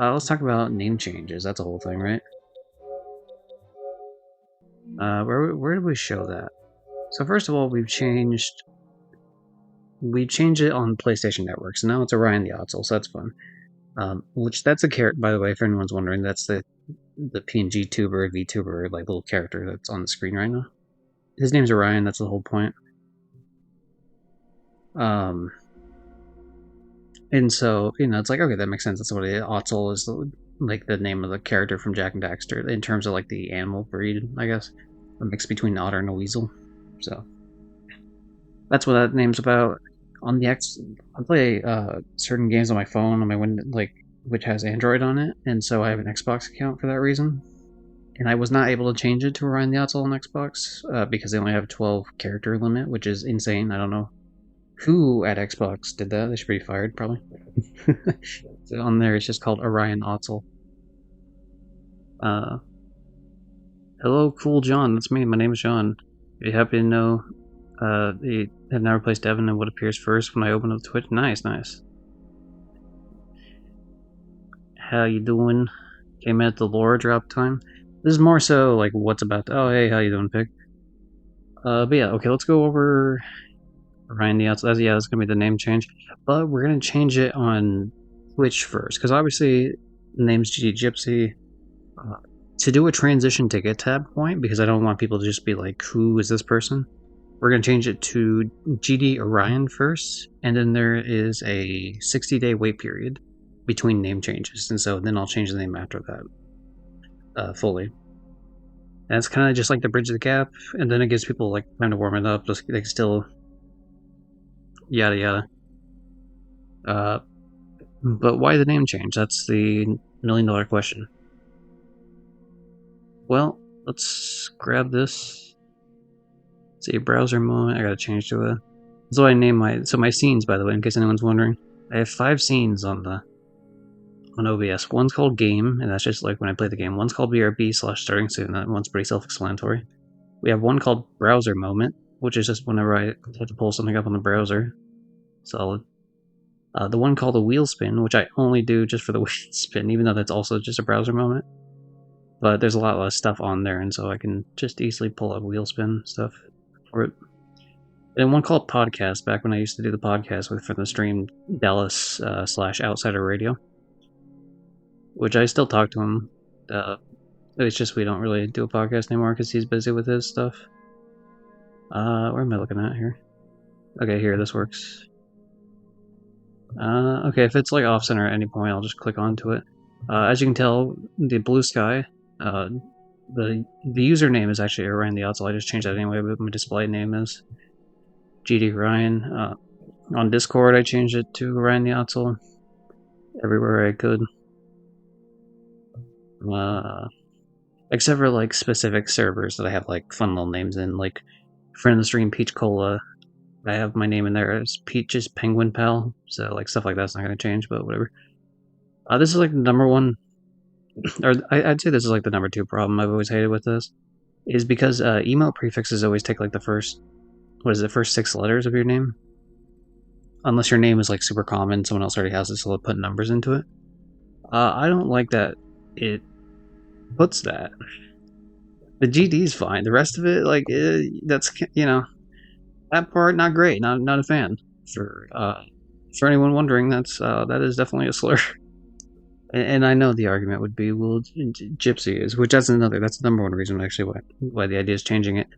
Let's talk about name changes. That's a whole thing, right? Where did we show that? So first of all, we changed it on PlayStation Network. So now it's Orion the Ottsel, so that's fun. Which that's a character, by the way, if anyone's wondering. That's the PNG tuber, VTuber, like little character that's on the screen right now. His name's Orion. That's the whole point. And so it's like, okay, that makes sense. That's what Ottsel is, like the name of the character from Jak and Daxter in terms of like the animal breed, I guess, a mix between an otter and a weasel. So that's what that name's about. On the X, I play certain games on my phone on my window, like which has Android on it, and so I have an Xbox account for that reason. And I was not able to change it to Orion the Ottsel on Xbox because they only have a 12 character limit, which is insane. I don't know who at Xbox did that. They should be fired, probably. So on there, it's just called Orion Ottsel. Hello, cool John. That's me. My name is John. Are you happy to know they have now replaced Evan in what appears first when I open up Twitch? Nice. How you doing? Came at the lore drop time. This is more so like what's about to, oh, hey, how you doing, Pig? But yeah, okay, let's go over Orion the Ottsel. Yeah, that's gonna be the name change. But we're gonna change it on Twitch first, because obviously the name's GD Gypsy. To do a transition to get to that point, because I don't want people to just be like, who is this person? We're going to change it to GD Orion first, and then there is a 60-day wait period between name changes, and so then I'll change the name after that fully. And it's kind of just like the bridge the gap, and then it gives people like time to warm it up. Just they still yada yada. But why the name change? That's the $1,000,000 question. Well, let's grab this. See, browser moment. I gotta change to a. So I name my scenes, by the way, in case anyone's wondering. I have 5 scenes on OBS. One's called game, and that's just like when I play the game. One's called BRB/starting soon. That one's pretty self-explanatory. We have one called browser moment, which is just whenever I have to pull something up on the browser. Solid. The one called a wheel spin, which I only do just for the wheel spin, even though that's also just a browser moment. But there's a lot less stuff on there, and so I can just easily pull up wheel spin stuff for it. And one called podcast, back when I used to do the podcast with from the stream Dallas / Outsider Radio, which I still talk to him. It's just we don't really do a podcast anymore because he's busy with his stuff. Where am I looking at here? Okay, here, this works. Okay, if it's like off center at any point, I'll just click onto it. As you can tell, the blue sky, the username is actually Orion the Ottsel. I just changed that anyway, but my display name is GD Ryan. On Discord, I changed it to Orion the Ottsel. Everywhere I could. Except for like specific servers that I have like fun little names in, like friend of the stream Peach Cola. I have my name in there as Peach's Penguin Pal, so like stuff like that's not going to change, but whatever. This is like the number one, or I'd say this is like the number 2 problem I've always hated with this, is because email prefixes always take like the first 6 letters of your name. Unless your name is like super common, someone else already has it, so they'll put numbers into it. I don't like that it puts that. The GD's fine. The rest of it, like, that's, that part not great. Not a fan. For anyone wondering, that is definitely a slur. And I know the argument would be, well, Gypsy is, which that's the number 1 reason actually why the idea is changing it.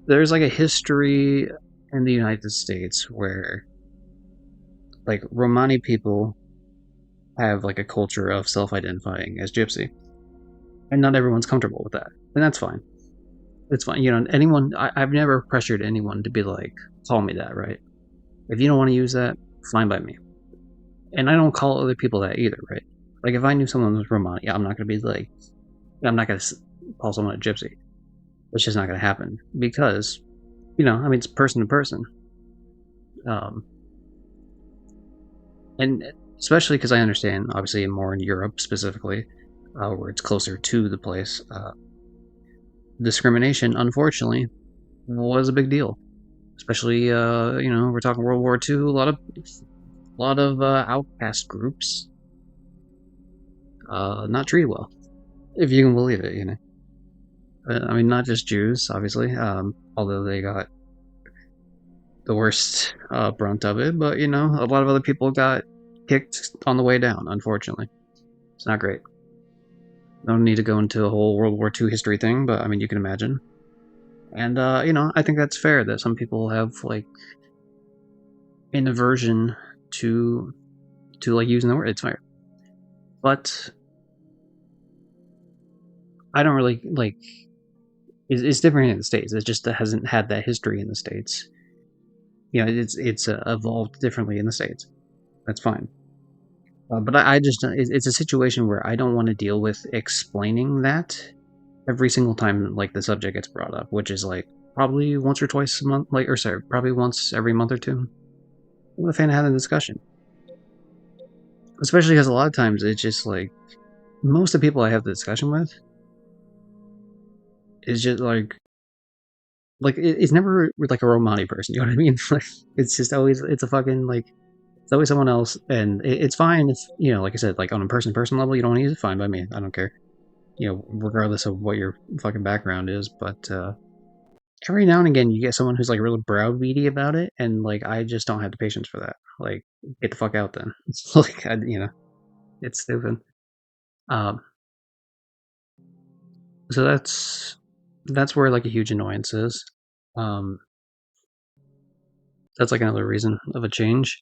There's like a history in the United States where like Romani people have like a culture of self-identifying as Gypsy, and not everyone's comfortable with that, and that's fine. It's fine. I've never pressured anyone to be like, call me that, right? If you don't want to use that, fine by me. And I don't call other people that either, right? Like if I knew someone was Romani, I'm not gonna be like, I'm not gonna call someone a Gypsy. It's just not gonna happen because, it's person to person. And especially because I understand, obviously, more in Europe specifically, where it's closer to the place, discrimination, unfortunately, was a big deal. Especially, we're talking World War II. A lot of a lot of outcast groups not treated well, if you can believe it, you know. I mean, not just Jews, obviously, although they got the worst brunt of it, but, you know, a lot of other people got kicked on the way down, unfortunately. It's not great. I don't need to go into a whole World War II history thing, but, I mean, you can imagine. And, you know, I think that's fair that some people have, like, an aversion to like, using the word. It's fair. But I don't really, like, it's different in the States. It just hasn't had that history in the States. You know, it's evolved differently in the States. That's fine. But I just it's a situation where I don't want to deal with explaining that every single time like the subject gets brought up, which is like probably once or twice a month, like or sorry, probably once every month or two. I'm a fan of having a discussion, especially because a lot of times it's just like most of the people I have the discussion with is just like it's never like a Romani person. You know what I mean? Like it's just always it's a fucking like it's always someone else, and it's fine if you know, like I said, like on a person level, you don't use it. Fine by me. I don't care. You know, regardless of what your fucking background is. But every now and again, you get someone who's like really browbeaty about it, and like I just don't have the patience for that. Like, get the fuck out then. It's like you know, it's stupid. Um, so that's where like a huge annoyance is. Um, that's like another reason of a change.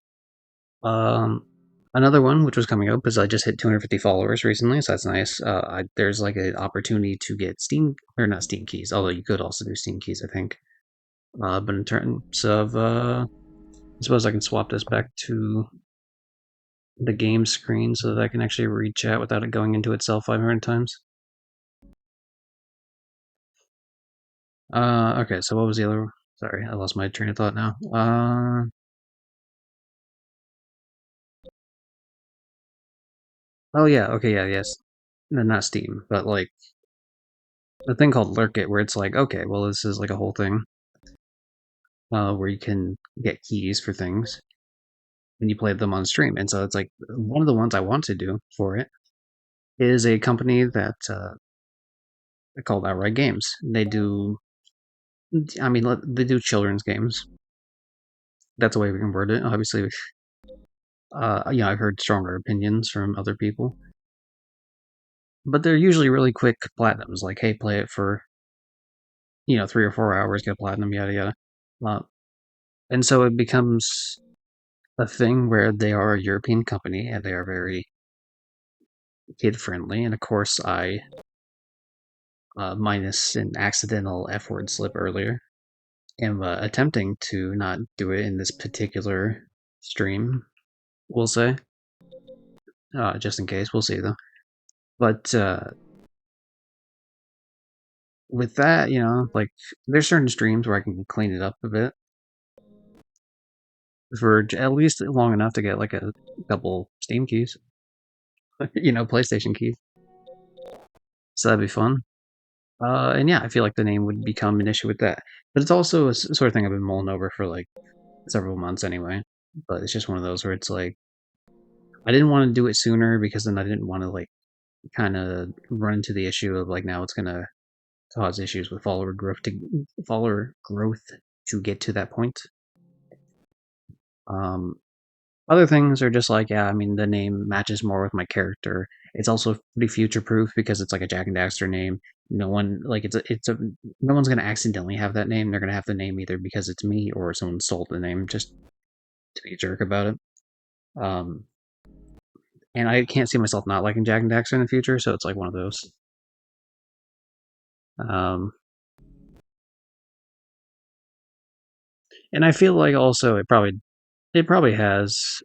Um, another one which was coming up is I just hit 250 followers recently, so that's nice. There's like an opportunity to get Steam or not Steam keys, although you could also do Steam keys, I think. But in terms of, I suppose I can swap this back to the game screen so that I can actually read chat without it going into itself 500 times. Okay, so what was the other? Sorry, I lost my train of thought now. Oh yeah, okay, yeah, yes. No, not Steam, but like the thing called Lurk It, where it's like, okay, well, this is like a whole thing where you can get keys for things and you play them on stream. And so it's like one of the ones I want to do for it is a company that they're called Outright Games. They do, I mean, they do children's games. That's the way we can word it. Obviously, yeah, I've heard stronger opinions from other people, but they're usually really quick platinums. Like, hey, play it for 3 or 4 hours, get platinum, yada yada. Uh, and so it becomes a thing where they are a European company and they are very kid friendly. And of course, I minus an accidental F word slip earlier, am attempting to not do it in this particular stream. We'll say, just in case. We'll see though. But with that, like there's certain streams where I can clean it up a bit for at least long enough to get like a couple Steam keys, PlayStation keys. So that'd be fun. And yeah, I feel like the name would become an issue with that. But it's also a sort of thing I've been mulling over for like several months anyway. But it's just one of those where it's like I didn't want to do it sooner because then I didn't want to like kind of run into the issue of like now it's gonna cause issues with follower growth to get to that point. Um, Other things are just like, yeah, I mean, the name matches more with my character. It's also pretty future proof because it's like a Jack and Daxter name. No one like no one's gonna accidentally have that name. They're gonna have the name either because it's me or someone stole the name just to be a jerk about it. Um, and I can't see myself not liking Jack and Daxter in the future, so it's like one of those. Um, and I feel like also it probably has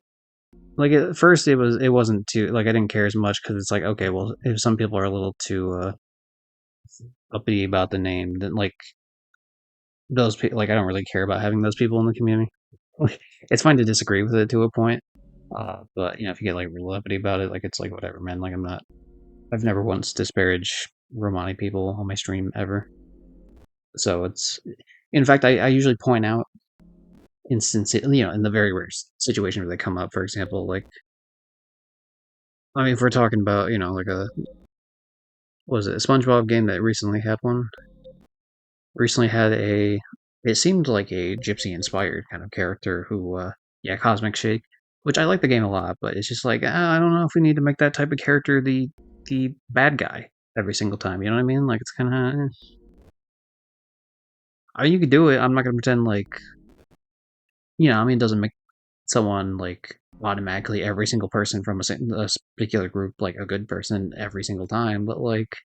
like at first it wasn't too like I didn't care as much because it's like okay, well, if some people are a little too uppity about the name, then like those people, like I don't really care about having those people in the community. It's fine to disagree with it to a point, but if you get like real uppity about it, like it's like whatever, man. Like I've never once disparaged Romani people on my stream ever. So it's, in fact, I usually point out instance, in the very rare situation where they come up. For example, like, I mean, if we're talking about, like what was it, a SpongeBob game that recently had one? Recently had it seemed like a gypsy inspired kind of character who, yeah, Cosmic Shake, which I like the game a lot, but it's just like, I don't know if we need to make that type of character the bad guy every single time. You know what I mean? Like, it's kind of, you could do it. I'm not gonna pretend like, I mean, it doesn't make someone like automatically every single person from a particular group like a good person every single time, but like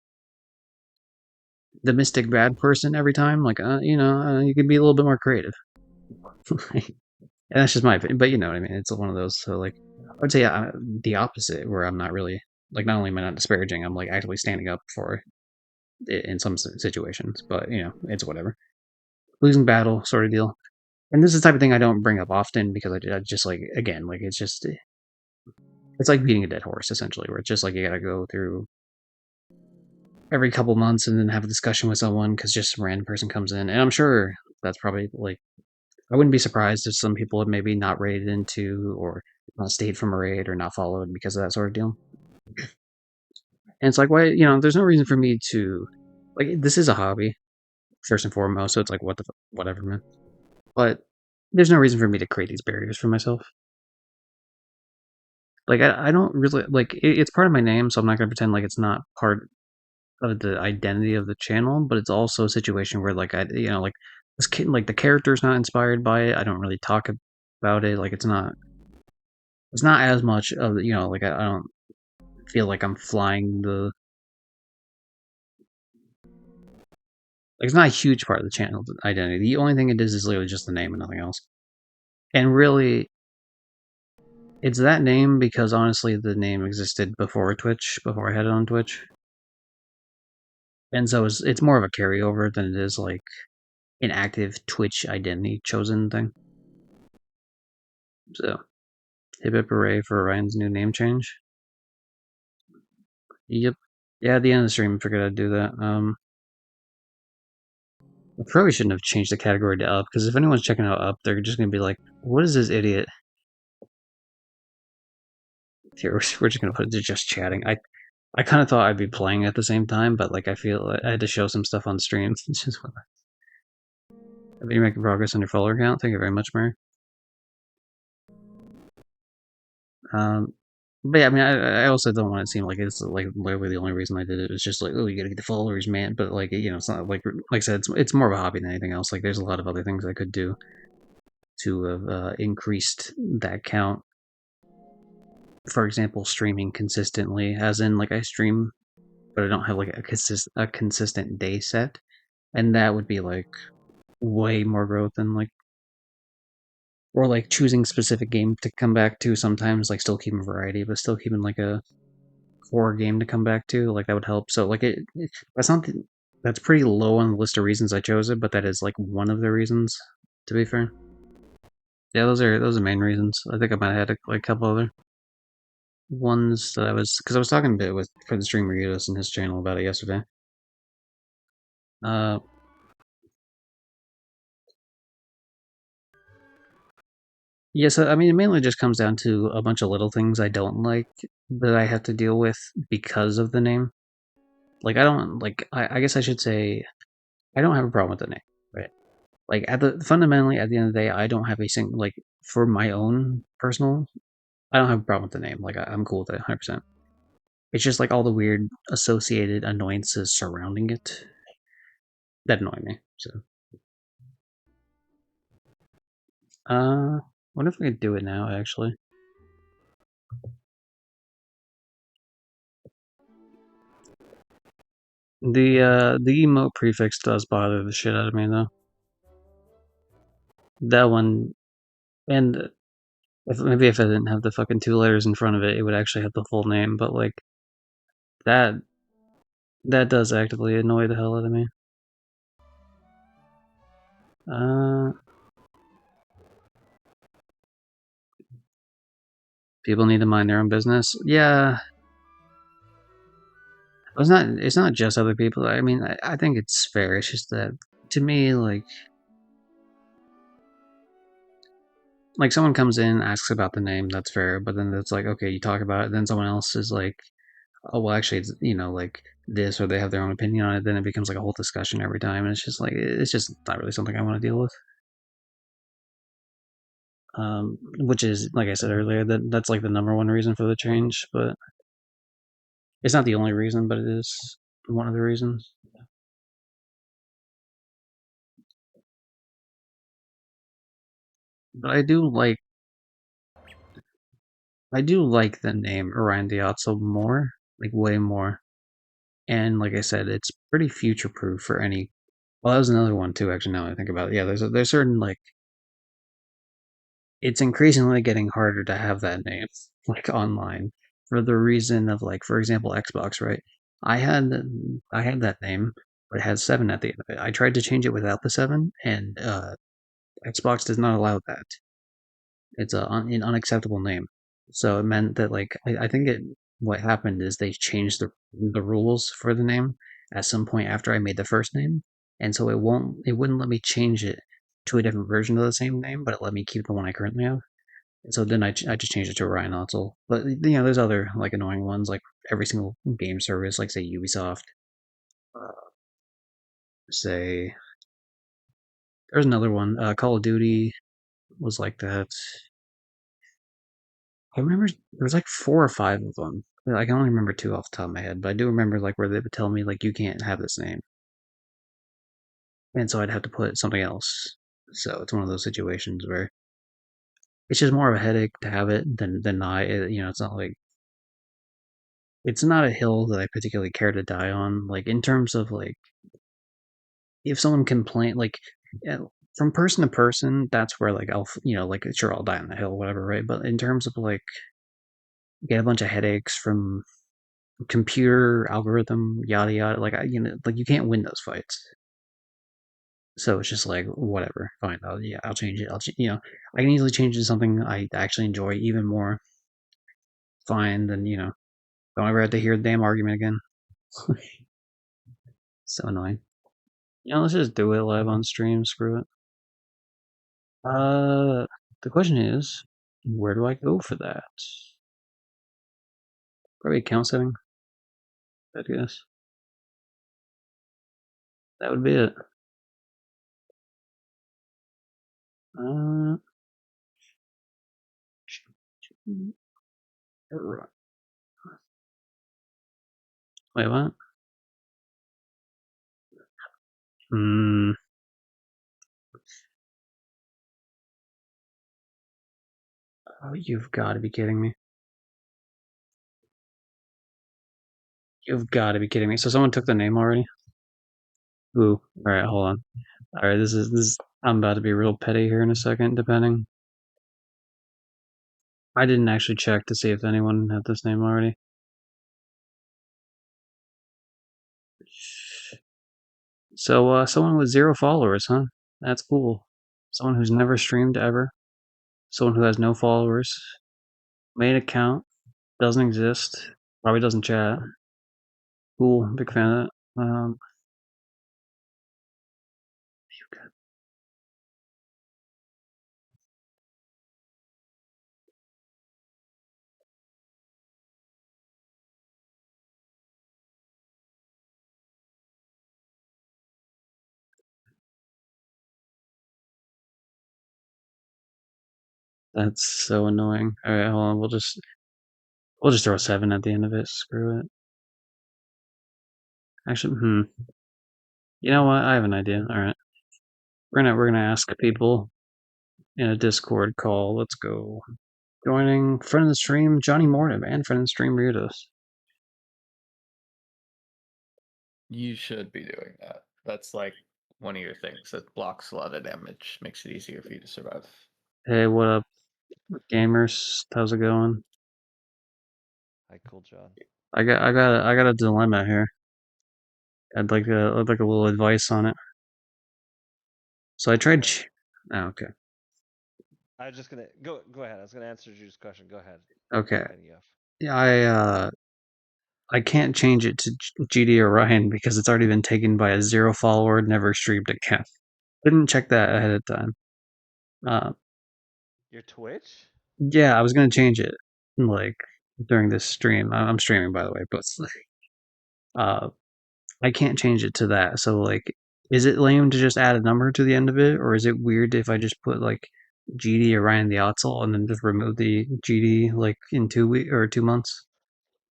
the mystic bad person every time, like, you can be a little bit more creative. And that's just my opinion, but you know what I mean. It's one of those. So like, I would say the opposite, where I'm not really like. Not only am I not disparaging, I'm like actually standing up for it in some situations. But it's whatever. Losing battle sort of deal. And this is the type of thing I don't bring up often because I just like, again, like it's like beating a dead horse essentially, where it's just like you gotta go through every couple months and then have a discussion with someone because just some random person comes in, and I'm sure that's probably like, I wouldn't be surprised if some people had maybe not raided into or not stayed from a raid or not followed because of that sort of deal. And it's like, why, there's no reason for me to, like, this is a hobby, first and foremost, so it's like, whatever, man. But there's no reason for me to create these barriers for myself. Like, I don't really, like, it's part of my name, so I'm not going to pretend like it's not part of the identity of the channel, but it's also a situation where, like, like, this kid, like, the character's not inspired by it. I don't really talk about it. Like, it's not as much of, like, I don't feel like I'm flying the, like, it's not a huge part of the channel identity. The only thing it is literally just the name and nothing else. And really, it's that name because honestly, the name existed before Twitch, before I had it on Twitch. And so it's more of a carryover than it is like an active Twitch identity chosen thing. So, hip hip hooray for Ryan's new name change. Yep. Yeah, at the end of the stream, I figured I'd do that. I probably shouldn't have changed the category to up, because if anyone's checking out up, they're just gonna be like, what is this idiot? Here, we're just gonna put it to just chatting. I kind of thought I'd be playing at the same time, but like I feel I had to show some stuff on stream. It's just what. Have you making progress on your follower count? Thank you very much, Mary. Um, but yeah, I mean, I also don't want it to seem like it's like literally the only reason I did it was just like, oh, you gotta get the followers, man. But like, it's not like I said, it's more of a hobby than anything else. Like, there's a lot of other things I could do to have increased that count. For example, streaming consistently, as in like I stream, but I don't have like a consistent day set, and that would be like way more growth than like, or like choosing specific game to come back to sometimes, like still keeping variety, but still keeping like a core game to come back to, like that would help. So like that's not that's pretty low on the list of reasons I chose it, but that is like one of the reasons. To be fair, yeah, those are main reasons. I think I might have had like a couple other ones that because I was talking a bit with for the streamer Yudis and his channel about it yesterday. Uh, yeah, so I mean, it mainly just comes down to a bunch of little things I don't like that I have to deal with because of the name. Like, I don't like. I guess I should say I don't have a problem with the name, right? Like, fundamentally, at the end of the day, I don't have a single like for my own personal. I don't have a problem with the name. Like, I'm cool with it, 100%. It's just like all the weird associated annoyances surrounding it that annoy me. So, what if I could do it now? Actually, the emote prefix does bother the shit out of me though. That one, and maybe if I didn't have the fucking two letters in front of it, it would actually have the full name. But like that, that does actively annoy the hell out of me. People need to mind their own business. Yeah, it's not just other people. I mean, I think it's fair. It's just that to me, like, like someone comes in, asks about the name, that's fair, but then it's like, okay, you talk about it, then someone else is like, oh well, actually, it's like this, or they have their own opinion on it. Then it becomes like a whole discussion every time, and it's just like it's just not really something I want to deal with. Which is, like I said earlier, that's like the number one reason for the change, but it's not the only reason, but it is one of the reasons. But I do like the name Orion Diazzo more, like way more. And like I said, it's pretty future proof for any. Well, that was another one too. Actually, now I think about it, yeah, there's certain like it's increasingly getting harder to have that name like online for the reason of like, for example, Xbox, right? I had I had that name, but it had 7 at the end of it. I tried to change it without the 7, and Xbox does not allow that. It's an unacceptable name. So it meant that like I think it what happened is they changed the rules for the name at some point after I made the first name, and so it wouldn't let me change it to a different version of the same name, but it let me keep the one I currently have. And so then I just changed it to Orion Otzel. But there's other like annoying ones, like every single game service, like say Ubisoft, uh, say there's another one, Call of Duty was like that. I remember there was like 4 or 5 of them. I can only remember 2 off the top of my head, but I do remember like where they would tell me like you can't have this name, and so I'd have to put something else. So it's one of those situations where it's just more of a headache to have it than not. It's not like it's not a hill that I particularly care to die on. Like in terms of like if someone complain like yeah, from person to person, that's where like like sure I'll die on the hill, whatever, right? But in terms of like get a bunch of headaches from computer algorithm, yada yada. Like like you can't win those fights. So it's just like whatever, fine. I'll change it. I can easily change it to something I actually enjoy even more. Fine, then don't ever have to hear the damn argument again. So annoying. Let's just do it live on stream. Screw it. The question is, where do I go for that? Probably account setting. I guess that would be it. Uh, wait, what? Hmm. Oh, you've got to be kidding me. You've got to be kidding me. So someone took the name already? Ooh. All right, hold on. All right, this is. I'm about to be real petty here in a second. Depending, I didn't actually check to see if anyone had this name already. So, someone with 0 followers, huh? That's cool. Someone who's never streamed ever. Someone who has no followers. Made account. Doesn't exist. Probably doesn't chat. Cool. Big fan of that. That's so annoying. All right, hold on. We'll just throw a 7 at the end of it. Screw it. Actually, You know what? I have an idea. All right. We're gonna ask people in a Discord call. Let's go. Joining friend of the stream, Johnny Mortem, and friend of the stream, Beardos. You should be doing that. That's like one of your things that blocks a lot of damage, makes it easier for you to survive. Hey, what up, gamers? How's it going? Hi, Cool John. I got a dilemma here. I'd like a little advice on it. So I tried. Okay. Oh, okay. I was just gonna go ahead. I was gonna answer Drew's question. Go ahead. Okay. Cutting you off. Yeah, I can't change it to GD Orion because it's already been taken by a 0 follower, never streamed account. Didn't check that ahead of time. Uh, Your Twitch? Yeah, I was gonna change it like during this stream. I'm streaming, by the way, but uh, I can't change it to that. So like, is it lame to just add a number to the end of it, or is it weird if I just put like GD Orion the Otzel and then just remove the GD like in 2 weeks or 2 months?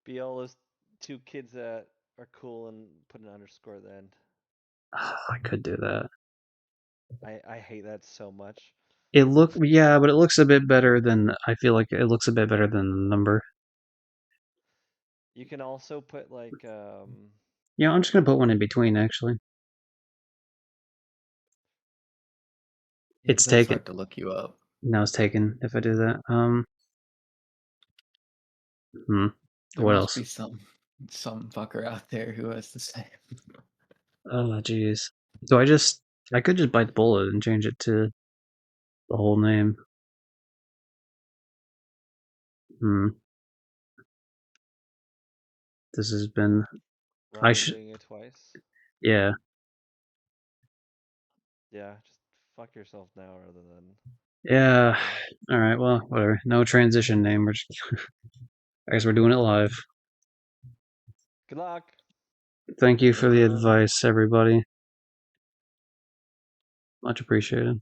Be all those two kids that are cool and put an underscore at the end. I could do that. I hate that so much. Yeah, but it looks a bit better than I feel like it looks a bit better than the number. You can also put like Yeah, I'm just gonna put one in between actually. Yeah, It's 'cause that's taken. hard to look you up. No, it's taken if I do that. There What must else? be some fucker out there who has the same. Oh, jeez. So I could just bite the bullet and change it to the whole name. Hmm. This has been. I Ryan should. doing it twice. Yeah. Yeah, just fuck yourself now rather than. Yeah. All right. Well, whatever. No transition name. We're just. I guess we're doing it live. Good luck. Thank you for the advice, everybody. Much appreciated.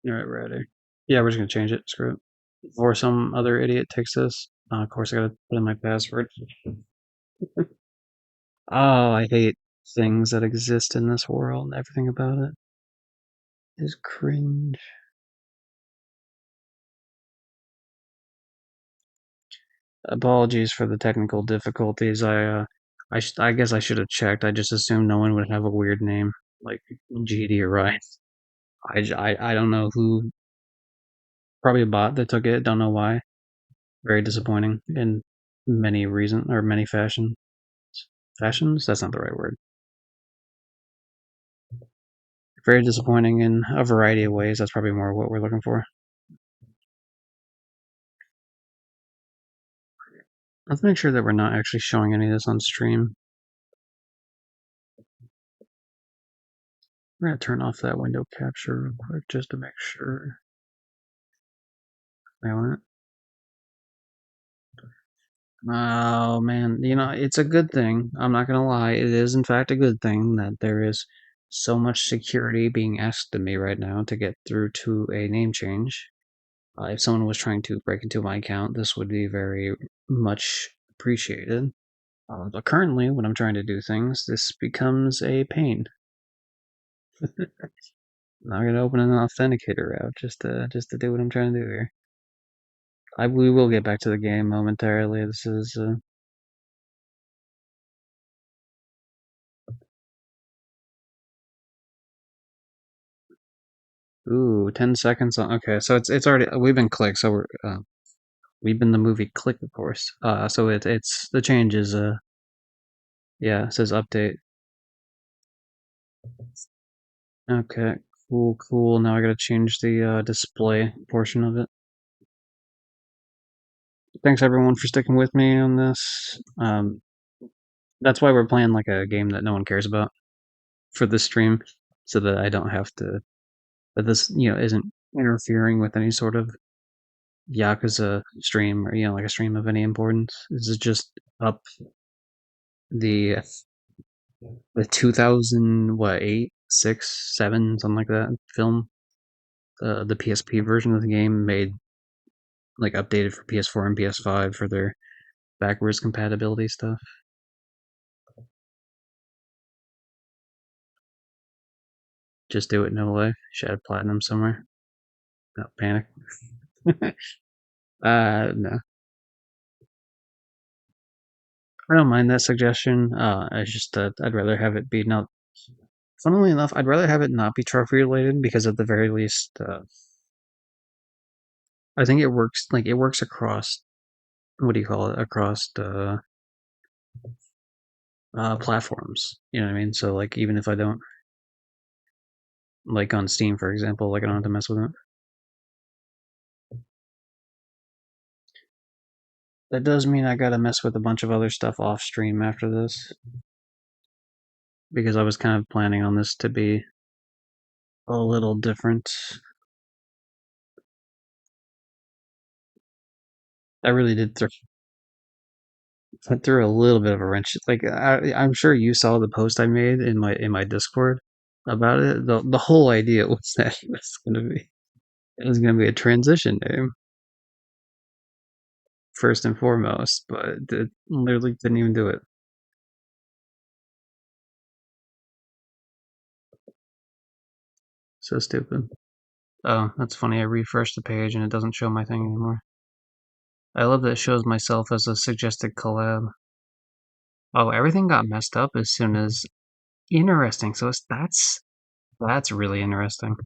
All right, ready. Yeah, we're just gonna change it. Screw it. Before some other idiot takes this. Of course, I gotta put in my password. Oh, I hate things that exist in this world. Everything about it is cringe. Apologies for the technical difficulties. I guess I should have checked. I just assumed no one would have a weird name like GD or Ryan. I don't know who. Probably a bot that took it. Don't know why. Very disappointing in many reasons or many fashions. Fashions? That's not the right word. Very disappointing in a variety of ways. That's probably more what we're looking for. Let's make sure that we're not actually showing any of this on stream. We're gonna turn off that window capture real quick just to make sure. I want it. Oh man, it's a good thing. I'm not gonna lie. It is in fact a good thing that there is so much security being asked of me right now to get through to a name change. If someone was trying to break into my account, this would be very much appreciated. But currently, when I'm trying to do things, this becomes a pain. I'm gonna open an authenticator route just to do what I'm trying to do here. We will get back to the game momentarily. This is ooh, 10 seconds on. Okay, so it's already we've been clicked, so we've been the movie Click, of course. So it's the change is yeah, it says update. Okay, cool. Now I gotta change the display portion of it. Thanks everyone for sticking with me on this. That's why we're playing like a game that no one cares about for this stream, so that I don't have to. That this isn't interfering with any sort of Yakuza stream or like a stream of any importance. This is just up the 2000 what 8 6 7 something like that film, the PSP version of the game made like updated for PS4 and PS5 for their backwards compatibility stuff. Just do it, no way. Should have platinum somewhere. No panic. No. I don't mind that suggestion. It's just that I'd rather have it be not. Funnily enough, I'd rather have it not be trophy related because at the very least, I think it works. Like it works across. What do you call it? Across platforms. You know what I mean? So like even if I don't like on Steam, for example, like I don't have to mess with it. That does mean I gotta mess with a bunch of other stuff off stream after this. Because I was kind of planning on this to be a little different. I really did threw a little bit of a wrench. Like I'm sure you saw the post I made in my Discord about it. The whole idea was that it was gonna be a transition name first and foremost, but it literally didn't even do it. So stupid. Oh, that's funny. I refreshed the page and it doesn't show my thing anymore. I love that it shows myself as a suggested collab. Oh, everything got messed up as soon as interesting. So that's really interesting.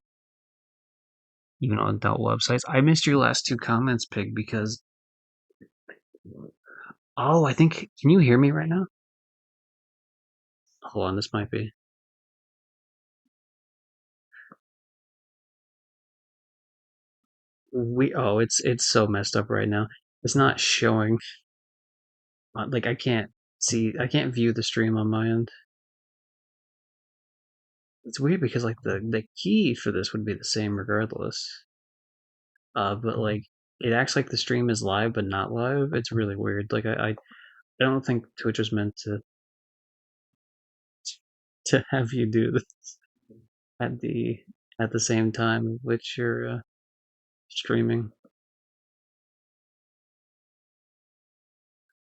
Even on adult websites. I missed your last two comments, Pig, because I think can you hear me right now? Hold on, this might be. It's so messed up right now. It's not showing. Like I can't view the stream on my end. It's weird because like the key for this would be the same regardless. But like it acts like the stream is live but not live. It's really weird. Like I don't think Twitch was meant to have you do this at the same time which you're streaming.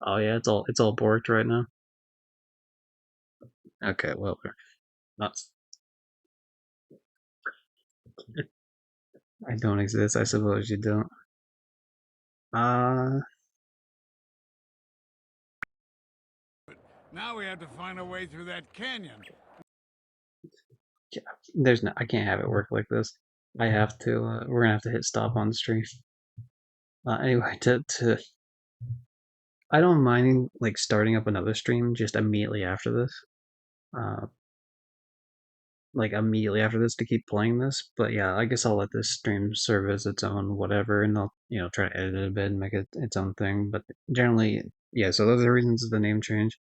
Oh yeah, it's all borked right now. Okay, well, nuts. I don't exist. I suppose you don't. Now we have to find a way through that canyon. There's no. I can't have it work like this. I have to. We're gonna have to hit stop on the stream. Anyway, to. I don't mind like starting up another stream just immediately after this. Like immediately after this to keep playing this. But yeah, I guess I'll let this stream serve as its own whatever, and I'll try to edit it a bit and make it its own thing. But generally, yeah. So those are the reasons of the name change.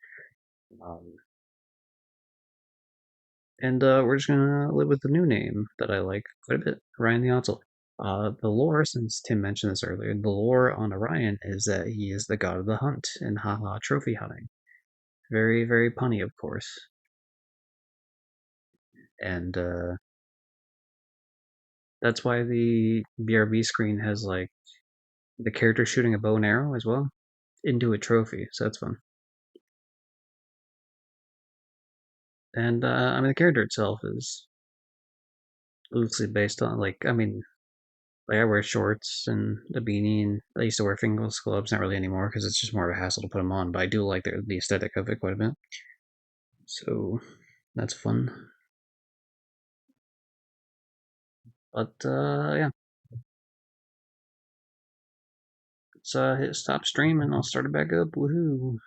And we're just gonna live with the new name that I like quite a bit, Orion the Onslaught. The lore, since Tim mentioned this earlier, the lore on Orion is that he is the god of the hunt and haha trophy hunting. Very, very punny, of course. And that's why the BRB screen has like the character shooting a bow and arrow as well into a trophy, so that's fun. And I mean the character itself is loosely based on like I wear shorts and a beanie, and I used to wear fingerless gloves, not really anymore because it's just more of a hassle to put them on. But I do like the aesthetic of it quite a bit, so that's fun. But yeah, let's hit stop stream and I'll start it back up. Woohoo!